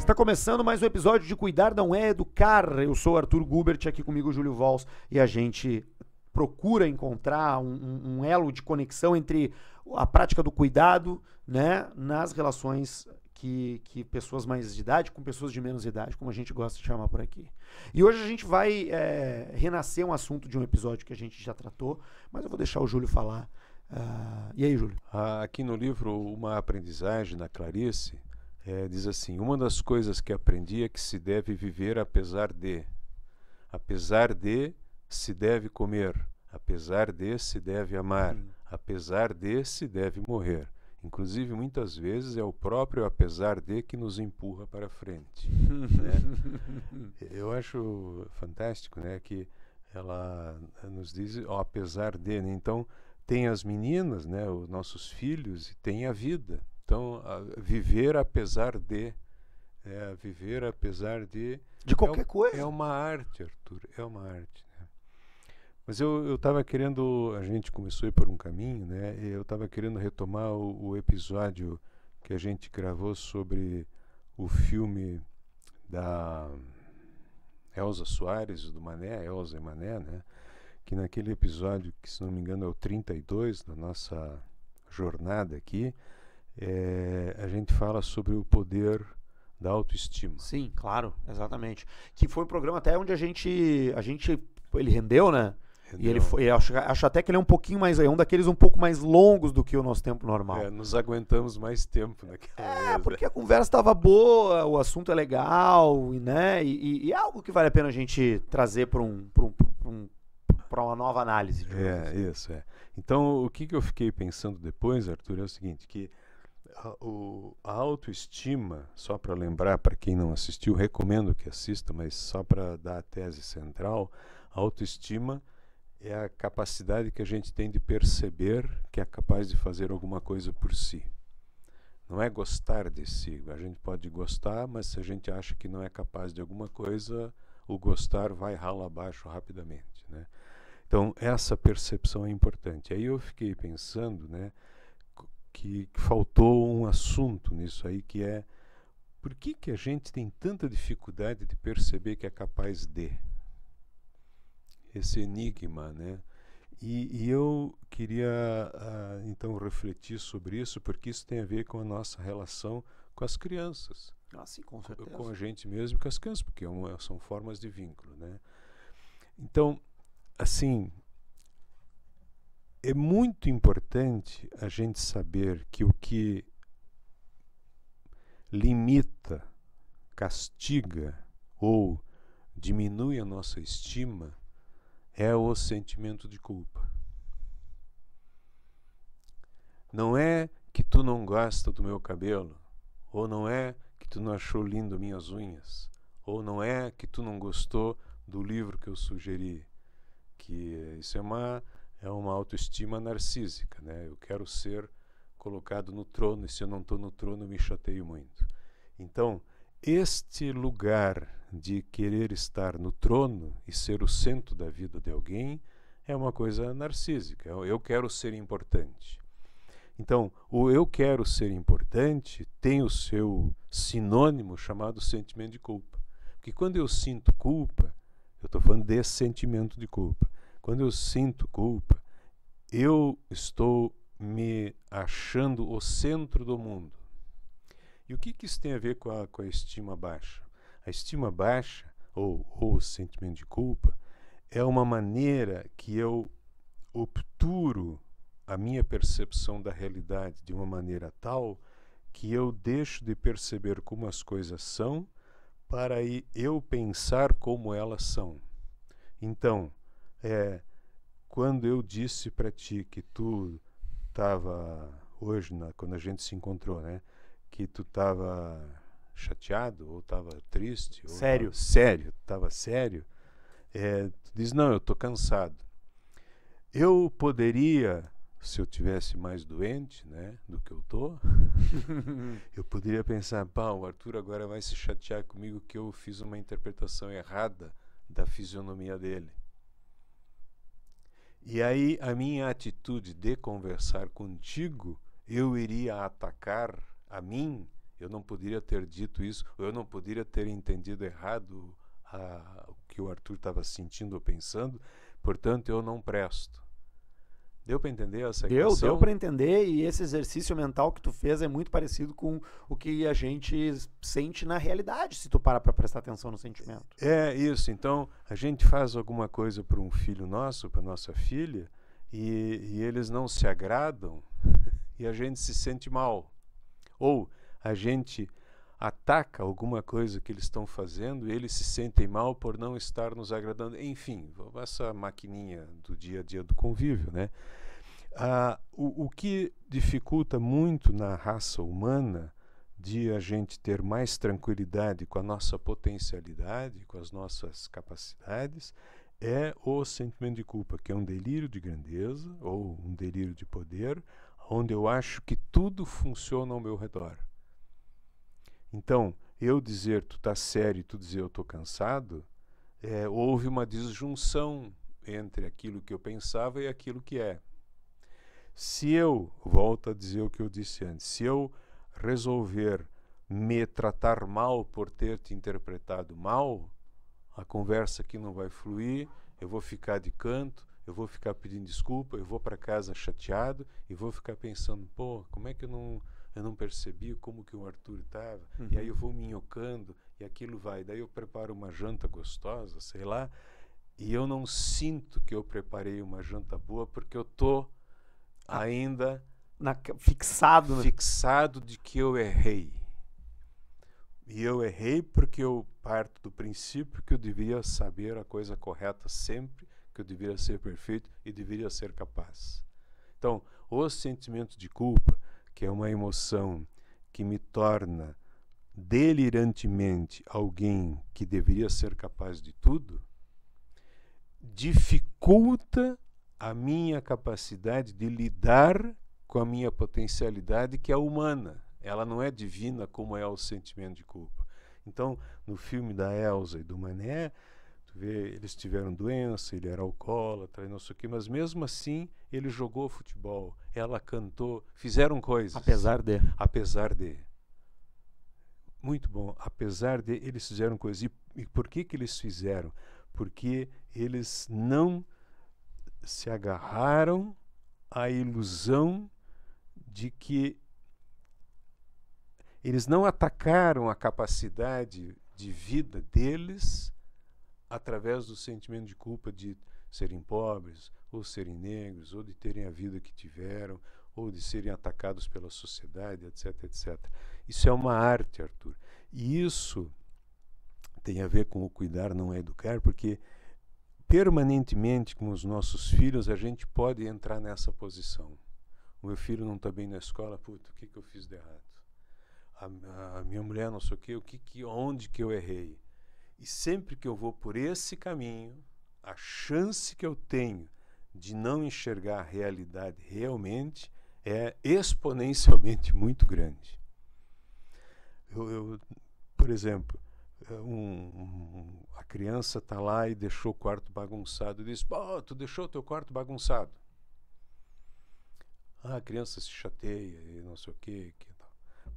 Tá começando mais um episódio de Cuidar Não É Educar. Eu sou o Arthur Gubert, aqui comigo o Júlio Vols, e a gente procura encontrar um elo de conexão entre a prática do cuidado, né, nas relações que pessoas mais de idade com pessoas de menos idade, como a gente gosta de chamar por aqui. E hoje a gente vai renascer um assunto de um episódio que a gente já tratou, mas eu vou deixar o Júlio falar. E aí, Júlio? Aqui no livro Uma Aprendizagem, na Clarice, diz assim: uma das coisas que aprendi é que se deve viver apesar de se deve comer, apesar de se deve amar, apesar de se deve morrer. Inclusive, muitas vezes é o próprio apesar de que nos empurra para frente. Né? Eu acho fantástico, né, que ela nos diz apesar de, né? Então tem as meninas, né, os nossos filhos, e tem a vida. Então, viver apesar de, viver apesar de qualquer coisa. É uma arte, Arthur, é uma arte. Né? Mas eu estava querendo, a gente começou a ir por um caminho, né? E eu estava querendo retomar o episódio que a gente gravou sobre o filme da Elza Soares, do Mané, Elza e Mané, né? Que naquele episódio, que se não me engano é o 32 da nossa jornada aqui, a gente fala sobre o poder da autoestima. Sim, claro, exatamente. Que foi um programa até onde a gente ele rendeu, né? Rendeu. E ele foi, acho até que ele é um pouquinho mais, um daqueles um pouco mais longos do que o nosso tempo normal. Nos aguentamos mais tempo naquela vez. Porque a conversa estava boa, o assunto é legal, né? E é algo que vale a pena a gente trazer para uma nova análise. Assim. Isso. Então, o que eu fiquei pensando depois, Arthur, é o seguinte, que a autoestima, só para lembrar, para quem não assistiu, recomendo que assista, mas só para dar a tese central, a autoestima é a capacidade que a gente tem de perceber que é capaz de fazer alguma coisa por si. Não é gostar de si. A gente pode gostar, mas se a gente acha que não é capaz de alguma coisa, o gostar vai rala abaixo rapidamente, né? Então, essa percepção é importante. Aí eu fiquei pensando, né, que faltou um assunto nisso aí, que é por que a gente tem tanta dificuldade de perceber que é capaz de? Esse enigma, né? E eu queria, então, refletir sobre isso, porque isso tem a ver com a nossa relação com as crianças. Sim, com certeza. Com a gente mesmo e com as crianças, porque são formas de vínculo, né? Então, assim, é muito importante a gente saber que o que limita, castiga ou diminui a nossa estima é o sentimento de culpa. Não é que tu não gosta do meu cabelo, ou não é que tu não achou lindo minhas unhas, ou não é que tu não gostou do livro que eu sugeri, que isso é uma autoestima narcísica, né? Eu quero ser colocado no trono, e se eu não estou no trono, eu me chateio muito. Então, este lugar de querer estar no trono e ser o centro da vida de alguém é uma coisa narcísica. Eu quero ser importante. Então, o eu quero ser importante tem o seu sinônimo chamado sentimento de culpa. Porque quando eu sinto culpa, eu estou falando desse sentimento de culpa. Quando eu sinto culpa, eu estou me achando o centro do mundo. E o que isso tem a ver com a estima baixa? A estima baixa, ou o sentimento de culpa, é uma maneira que eu obturo a minha percepção da realidade de uma maneira tal que eu deixo de perceber como as coisas são para eu pensar como elas são. Então, quando eu disse para ti que tu estava hoje, quando a gente se encontrou, né, que tu estava chateado ou estava triste, sério, estava sério, tu diz, não, eu estou cansado. Eu poderia, se eu tivesse mais doente, né, do que eu estou, eu poderia pensar, o Arthur agora vai se chatear comigo que eu fiz uma interpretação errada da fisionomia dele. E aí a minha atitude de conversar contigo, eu iria atacar a mim eu não poderia ter dito isso, ou eu não poderia ter entendido errado o que o Arthur estava sentindo ou pensando, portanto eu não presto. Deu para entender essa equação? Deu para entender, e esse exercício mental que tu fez é muito parecido com o que a gente sente na realidade, se tu parar para prestar atenção no sentimento. É isso, então a gente faz alguma coisa para um filho nosso, para nossa filha, e eles não se agradam e a gente se sente mal. Ou a gente ataca alguma coisa que eles estão fazendo e eles se sentem mal por não estar nos agradando. Enfim, essa maquininha do dia a dia do convívio, né? O que dificulta muito na raça humana de a gente ter mais tranquilidade com a nossa potencialidade, com as nossas capacidades, é o sentimento de culpa, que é um delírio de grandeza ou um delírio de poder, onde eu acho que tudo funciona ao meu redor. Então, eu dizer tu tá sério e tu dizer eu tô cansado, houve uma disjunção entre aquilo que eu pensava e aquilo que é. Se eu, volto a dizer o que eu disse antes, se eu resolver me tratar mal por ter te interpretado mal, a conversa aqui não vai fluir, eu vou ficar de canto, eu vou ficar pedindo desculpa, eu vou para casa chateado e vou ficar pensando, pô, como é que eu não percebi como que o Arthur estava? E aí eu vou me nhocando e aquilo vai. Daí eu preparo uma janta gostosa, sei lá, e eu não sinto que eu preparei uma janta boa porque eu tô ainda fixado de que eu errei. E eu errei porque eu parto do princípio que eu deveria saber a coisa correta sempre, que eu deveria ser perfeito e deveria ser capaz. Então, o sentimento de culpa, que é uma emoção que me torna delirantemente alguém que deveria ser capaz de tudo, dificulta a minha capacidade de lidar com a minha potencialidade, que é humana. Ela não é divina como é o sentimento de culpa. Então, no filme da Elsa e do Mané, tu vê, eles tiveram doença, ele era alcoólatra e não sei o quê, mas mesmo assim ele jogou futebol, ela cantou, fizeram coisas. Apesar de. Muito bom. Apesar de, eles fizeram coisas. E por que eles fizeram? Porque eles não se agarraram à ilusão de que eles não atacaram a capacidade de vida deles através do sentimento de culpa de serem pobres, ou serem negros, ou de terem a vida que tiveram, ou de serem atacados pela sociedade, etc, etc. Isso é uma arte, Arthur. E isso tem a ver com o cuidar, não é educar, porque permanentemente com os nossos filhos a gente pode entrar nessa posição. O meu filho não está bem na escola, puta, o que eu fiz de errado? A minha mulher não sei o quê, onde que eu errei? E sempre que eu vou por esse caminho, a chance que eu tenho de não enxergar a realidade realmente é exponencialmente muito grande. Por exemplo, a criança está lá e deixou o quarto bagunçado. Diz, tu deixou o teu quarto bagunçado. A criança se chateia e não sei o quê.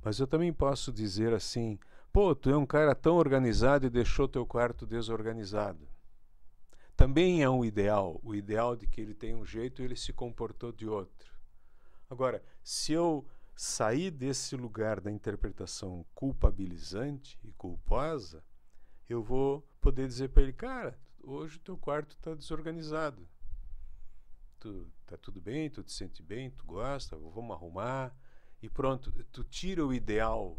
Mas eu também posso dizer assim, tu é um cara tão organizado e deixou teu quarto desorganizado. Também é um ideal, o ideal de que ele tem um jeito e ele se comportou de outro. Agora, se eu sair desse lugar da interpretação culpabilizante e culposa, eu vou poder dizer para ele, cara, hoje o teu quarto está desorganizado. Tá tudo bem, tu te sente bem, tu gosta, vamos arrumar. E pronto, tu tira o ideal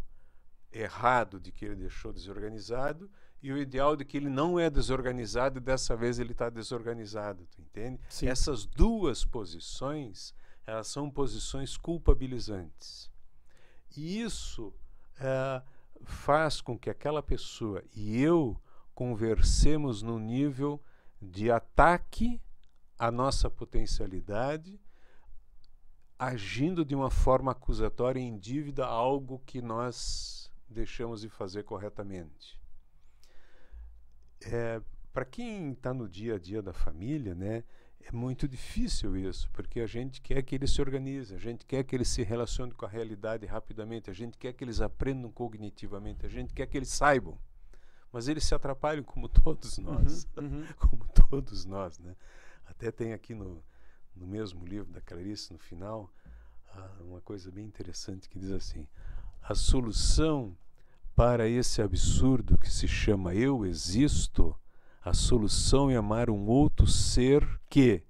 errado de que ele deixou desorganizado e o ideal de que ele não é desorganizado e dessa vez ele está desorganizado, tu entende? Sim. Essas duas posições, elas são posições culpabilizantes. E isso faz com que aquela pessoa e eu conversemos no nível de ataque à nossa potencialidade, agindo de uma forma acusatória em dívida a algo que nós deixamos de fazer corretamente. Para quem está no dia a dia da família, né, É muito difícil isso, porque a gente quer que eles se organizem, a gente quer que eles se relacionem com a realidade rapidamente, a gente quer que eles aprendam cognitivamente, a gente quer que eles saibam. Mas eles se atrapalham como todos nós, como todos nós, né? Até tem aqui no mesmo livro da Clarice, no final, uma coisa bem interessante que diz assim: a solução para esse absurdo que se chama eu existo, a solução é amar um outro ser que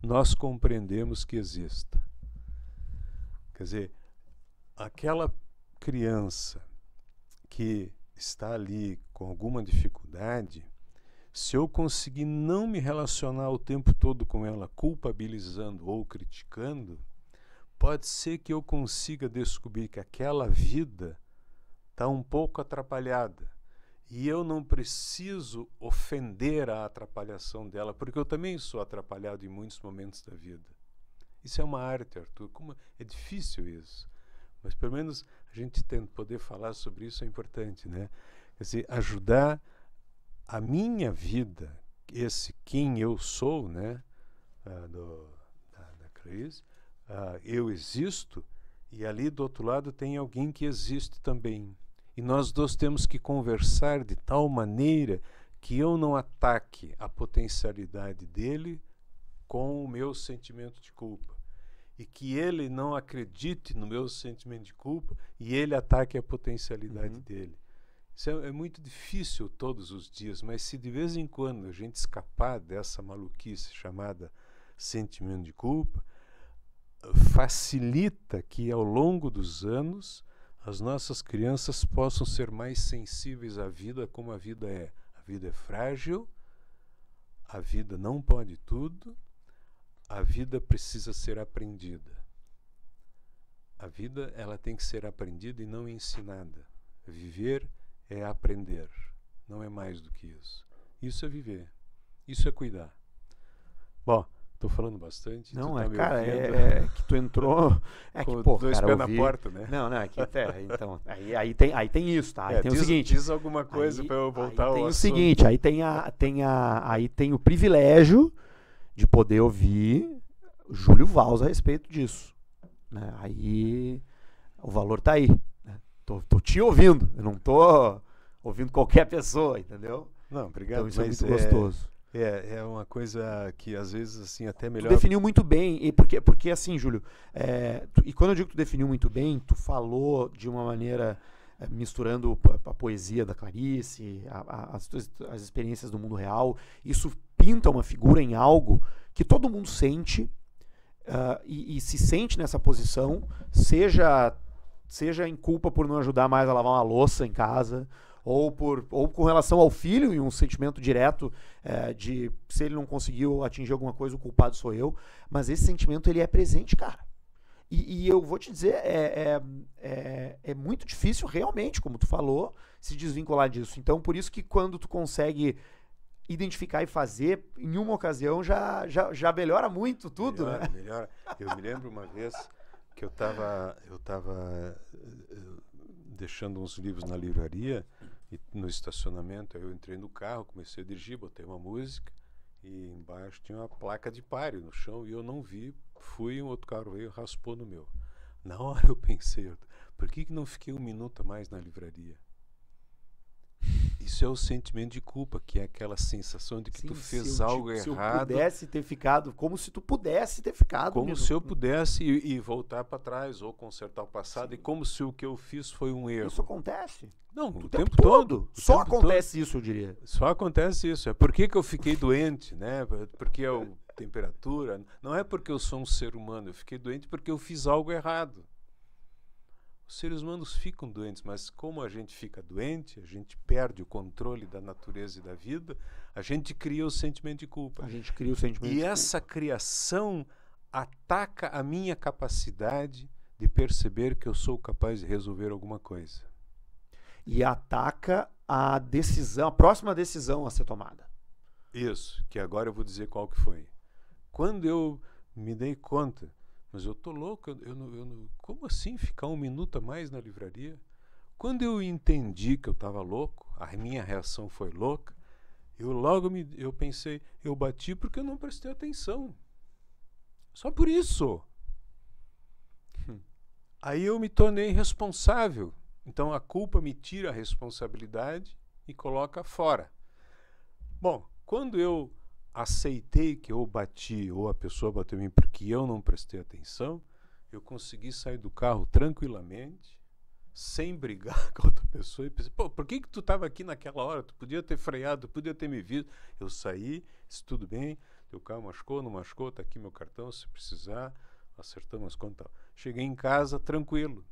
nós compreendemos que exista. Quer dizer, aquela criança que está ali com alguma dificuldade, se eu conseguir não me relacionar o tempo todo com ela, culpabilizando ou criticando, pode ser que eu consiga descobrir que aquela vida está um pouco atrapalhada. E eu não preciso ofender a atrapalhação dela, porque eu também sou atrapalhado em muitos momentos da vida. Isso é uma arte, Arthur. Como é difícil isso. Mas pelo menos a gente poder falar sobre isso é importante, né? Quer dizer, ajudar a minha vida, quem eu sou, né? Da Clarice, eu existo, e ali do outro lado tem alguém que existe também. E nós dois temos que conversar de tal maneira que eu não ataque a potencialidade dele com o meu sentimento de culpa. E que ele não acredite no meu sentimento de culpa e ele ataque a potencialidade dele. Isso é muito difícil todos os dias, mas se de vez em quando a gente escapar dessa maluquice chamada sentimento de culpa, facilita que ao longo dos anos as nossas crianças possam ser mais sensíveis à vida como a vida é. A vida é frágil, a vida não pode tudo, a vida precisa ser aprendida. A vida ela tem que ser aprendida e não ensinada. Viver é aprender, não é mais do que isso. Isso é viver, isso é cuidar. Bom, estou falando bastante. Não, tá cara, é que tu entrou. É que, pô, dois cara, pés na porta, né? Não, é que então. Aí tem isso, tá? Aí tem o seguinte. Diz alguma coisa para eu voltar ao assunto. Tem o seguinte, aí tem o privilégio de poder ouvir Júlio Valls a respeito disso. Né? Aí o valor tá aí. Né? Tô te ouvindo. Eu não tô ouvindo qualquer pessoa, entendeu? Não, obrigado. Então isso é muito gostoso. É uma coisa que às vezes assim até melhor. Tu definiu muito bem, e porque assim, Júlio, e quando eu digo que tu definiu muito bem, tu falou de uma maneira misturando a poesia da Clarice, as experiências do mundo real. Isso pinta uma figura em algo que todo mundo sente e se sente nessa posição, seja em culpa por não ajudar mais a lavar uma louça em casa, ou com relação ao filho, e um sentimento direto de se ele não conseguiu atingir alguma coisa, o culpado sou eu. Mas esse sentimento ele é presente, cara. E eu vou te dizer, é muito difícil realmente, como tu falou, se desvincular disso. Então, por isso que quando tu consegue identificar e fazer, em uma ocasião já melhora muito tudo, melhora, né? Melhora. Eu me lembro uma vez que eu estava deixando uns livros na livraria, e no estacionamento, aí eu entrei no carro, comecei a dirigir, botei uma música e embaixo tinha uma placa de pare no chão e eu não vi, fui, um outro carro veio e raspou no meu. Na hora eu pensei, por que não fiquei um minuto a mais na livraria? Isso é o sentimento de culpa, que é aquela sensação de que tu fez algo errado. Se eu pudesse ter ficado, como se tu pudesse ter ficado. Como se eu pudesse ir voltar para trás ou consertar o passado, e como se o que eu fiz foi um erro. Isso acontece? Não, o tempo todo. Só acontece isso, eu diria. Só acontece isso. É por que eu fiquei doente, né? Porque a temperatura. Não é porque eu sou um ser humano. Eu fiquei doente porque eu fiz algo errado. Os seres humanos ficam doentes, mas como a gente fica doente, a gente perde o controle da natureza e da vida, a gente cria o sentimento de culpa. A gente cria o sentimento de culpa. E essa criação ataca a minha capacidade de perceber que eu sou capaz de resolver alguma coisa. E ataca a decisão, a próxima decisão a ser tomada. Isso, que agora eu vou dizer qual que foi. Quando eu me dei conta, mas eu tô louco, como assim ficar um minuto a mais na livraria? Quando eu entendi que eu estava louco, a minha reação foi louca, Eu pensei, eu bati porque eu não prestei atenção. Só por isso. Aí eu me tornei responsável. Então a culpa me tira a responsabilidade e coloca fora. Bom, quando eu aceitei que eu bati ou a pessoa bateu em mim porque eu não prestei atenção, eu consegui sair do carro tranquilamente, sem brigar com a outra pessoa e pensei, pô, por que tu estava aqui naquela hora? Tu podia ter freado, tu podia ter me visto. Eu saí, disse, tudo bem, teu carro machucou, não machucou, tá aqui meu cartão, se precisar, acertamos as contas. Cheguei em casa tranquilo.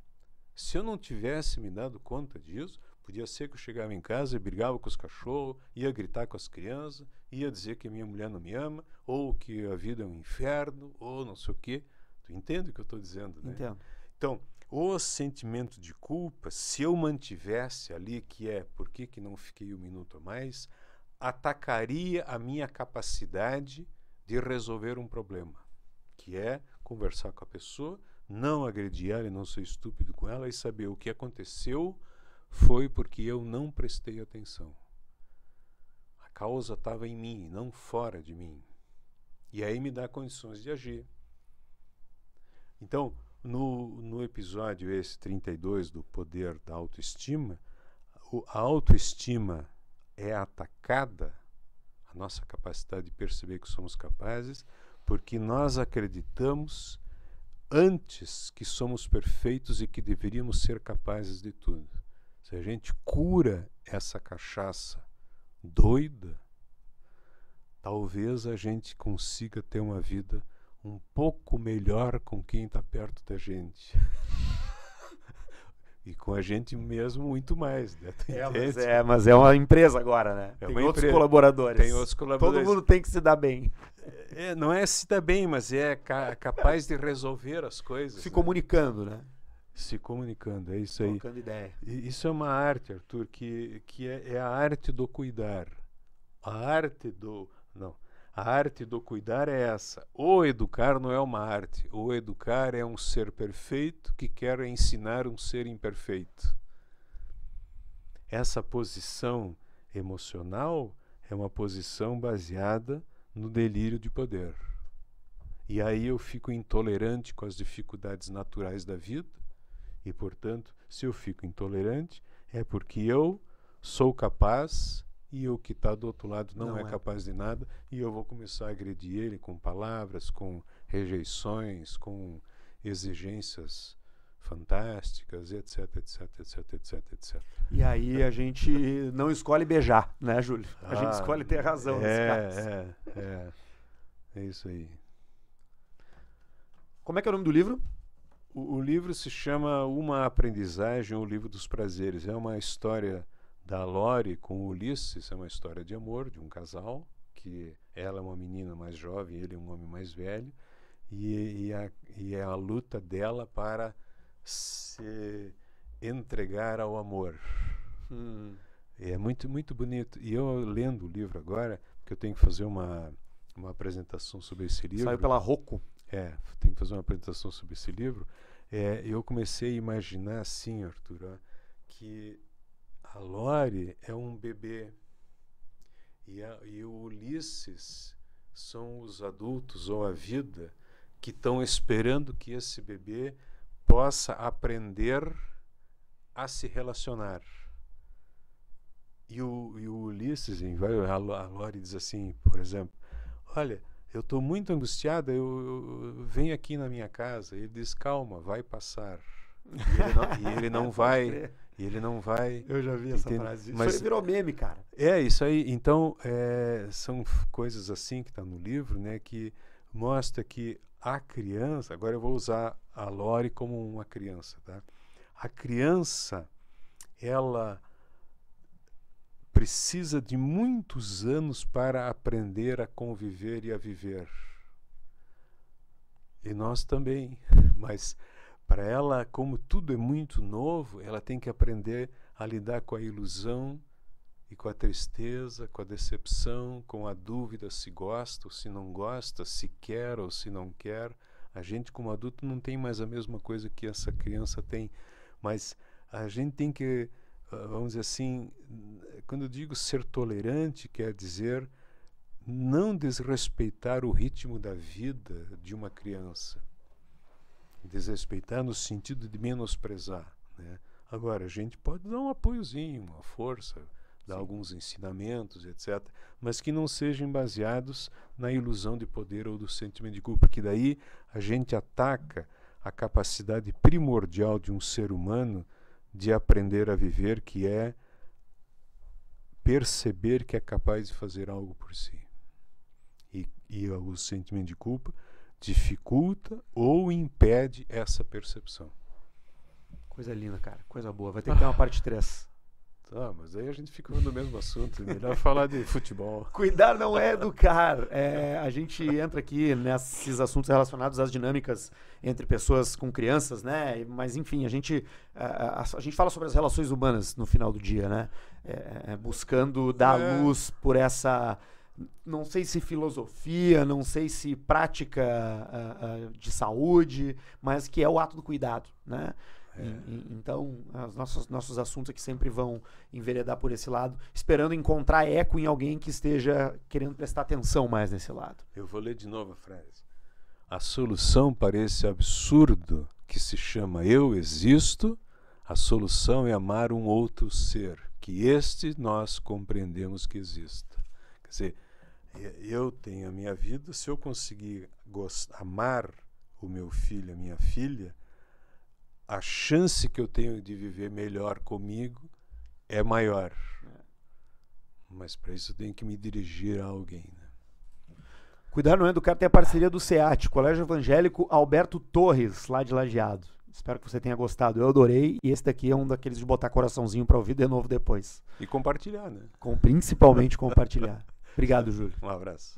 Se eu não tivesse me dado conta disso, podia ser que eu chegava em casa e brigava com os cachorros, ia gritar com as crianças, ia dizer que minha mulher não me ama, ou que a vida é um inferno, ou não sei o quê. Tu entende o que eu estou dizendo, né? Entendo. Então, o sentimento de culpa, se eu mantivesse ali, que é por que não fiquei um minuto a mais, atacaria a minha capacidade de resolver um problema, que é conversar com a pessoa, não agredir ela e não ser estúpido com ela e saber o que aconteceu foi porque eu não prestei atenção. A causa estava em mim, não fora de mim. E aí me dá condições de agir. Então, no episódio esse 32 do poder da autoestima, a autoestima é atacada, a nossa capacidade de perceber que somos capazes, porque nós acreditamos antes que somos perfeitos e que deveríamos ser capazes de tudo. Se a gente cura essa cachaça doida, talvez a gente consiga ter uma vida um pouco melhor com quem está perto da gente. E com a gente mesmo muito mais, né? Mas é uma empresa agora, né? É tem uma outros empresa. colaboradores. Tem outros colaboradores. Todo mundo tem que se dar bem. Não é se dar bem, mas é capaz de resolver as coisas. Se comunicando, né? Se comunicando, é isso aí. Trocando ideia. Isso é uma arte, Arthur, que é a arte do cuidar. A arte do cuidar é essa. O educar não é uma arte. O educar é um ser perfeito que quer ensinar um ser imperfeito. Essa posição emocional é uma posição baseada no delírio de poder. E aí eu fico intolerante com as dificuldades naturais da vida. E, portanto, se eu fico intolerante, é porque eu sou capaz e o que está do outro lado não é capaz de nada, e eu vou começar a agredir ele com palavras, com rejeições, com exigências fantásticas, etc, etc, etc, etc, etc. E aí a gente não escolhe beijar, né, Júlio? A gente escolhe ter razão nesse caso. É isso aí. Como é que é o nome do livro? O livro se chama Uma Aprendizagem, o Livro dos Prazeres. É uma história da Lore com o Ulisses, é uma história de amor de um casal, que ela é uma menina mais jovem, ele é um homem mais velho, e é a luta dela para se entregar ao amor. É muito, muito bonito. E eu lendo o livro agora, porque eu tenho que fazer uma apresentação sobre esse livro. Saiu pela Rocco. Tenho que fazer uma apresentação sobre esse livro. Eu comecei a imaginar assim, Arthur, que a Lore é um bebê e o Ulisses são os adultos ou a vida que estão esperando que esse bebê possa aprender a se relacionar. E o Ulisses, a Lore diz assim, por exemplo, olha, eu estou muito angustiada, eu venho aqui na minha casa. Ele diz, calma, vai passar. E ele não vai. Eu já vi essa frase. Mas isso aí virou meme, cara. Isso aí. Então, são coisas assim que está no livro, né, que mostra que a criança, agora eu vou usar a Lore como uma criança, tá? A criança, ela precisa de muitos anos para aprender a conviver e a viver. E nós também. Mas para ela, como tudo é muito novo, ela tem que aprender a lidar com a ilusão e com a tristeza, com a decepção, com a dúvida se gosta ou se não gosta, se quer ou se não quer. A gente, como adulto, não tem mais a mesma coisa que essa criança tem. Mas a gente tem que vamos dizer assim, quando eu digo ser tolerante, quer dizer não desrespeitar o ritmo da vida de uma criança. Desrespeitar no sentido de menosprezar, né? Agora, a gente pode dar um apoiozinho, uma força, dar alguns ensinamentos, etc., mas que não sejam baseados na ilusão de poder ou do sentimento de culpa, porque daí a gente ataca a capacidade primordial de um ser humano de aprender a viver, que é perceber que é capaz de fazer algo por si. E o sentimento de culpa dificulta ou impede essa percepção. Coisa linda, cara. Coisa boa. Vai ter que ter uma parte 3. Tá, mas aí a gente fica no mesmo assunto. É melhor falar de futebol. Cuidar não é educar. A gente entra aqui nesses assuntos relacionados às dinâmicas entre pessoas com crianças, né? Mas, enfim, a gente fala sobre as relações humanas no final do dia, né? Buscando dar luz por essa... Não sei se filosofia, não sei se prática de saúde, mas que é o ato do cuidado, né? Então, os nossos assuntos aqui sempre vão enveredar por esse lado, esperando encontrar eco em alguém que esteja querendo prestar atenção mais nesse lado. Eu vou ler de novo a frase. A solução para esse absurdo que se chama eu existo, a solução é amar um outro ser, que este nós compreendemos que exista. Quer dizer, eu tenho a minha vida, se eu conseguir amar o meu filho, a minha filha, a chance que eu tenho de viver melhor comigo é maior. Mas para isso eu tenho que me dirigir a alguém, né? Cuidar não é educar, tem a parceria do SEAT, Colégio Evangélico Alberto Torres, lá de Lajeado. Espero que você tenha gostado. Eu adorei, e esse daqui é um daqueles de botar coraçãozinho para ouvir de novo depois. E compartilhar, né? Principalmente compartilhar. Obrigado, Júlio. Um abraço.